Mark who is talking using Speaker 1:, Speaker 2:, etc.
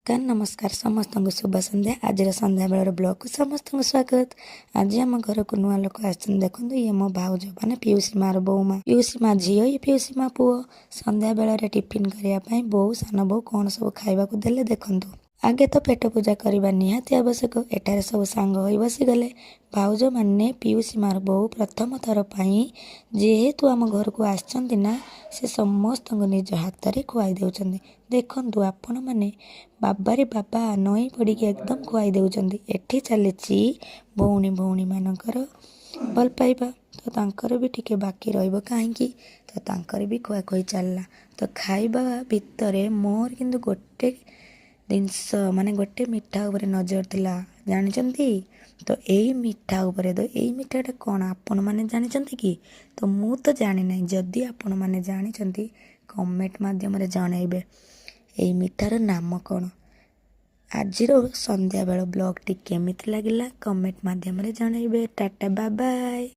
Speaker 1: नमस्कार समस्त को शुभ संध्या। आज संध्या बेलर ब्लॉग को समस्त को स्वागत। आज आम घर को नुआ लोक आसछन। देखंतु ये मो भाउज माने पियूसी मार बो माँ, पियूसी माँ झियो, ये पियूसी माँ पुओ। संध्या बेलर टिफिन करिया पई बो सान बो कौन सब खाइबा को देले देखंतु। आगे तो पेट पूजा करबा निहाती आवश्यक। एटारे सब सांग होई बसी गले। भाउज माने पियूसी मार बो प्रथम थर पई जेहेतु आम घर को आसछन्ती ना, से समस्त निज हाथ रे खुआई देउछन्ती। देखंतु आपण माने बाबारे बाबा नई पड़ी एकदम खुआई देउछन्ती। एठी चलीची भौणी भौणी मानकर भल पाइबा, तो तांकर भी टिके बाकी रहिबो काहेकि, तो तांकर भी खुआ खुई चलला। तो खाइबा भितरे मोर किंतु गोटे जिनस माने गोटे मिठा उपरे नजर थिला जानिचंती। तो एई मिठा उपरे तो एई मिठाटा कौन आपण माने जानिचंती कि? तो मु तो जानि नै। जदि आपण माने जानिचंती कमेंट माध्यम रे जणाइबे एई मिठार नाम कौन। आजिर संध्या बेल ब्लॉग टी केमिति लागिला कमेंट माध्यम रे जणाइबे। Tata bye bye.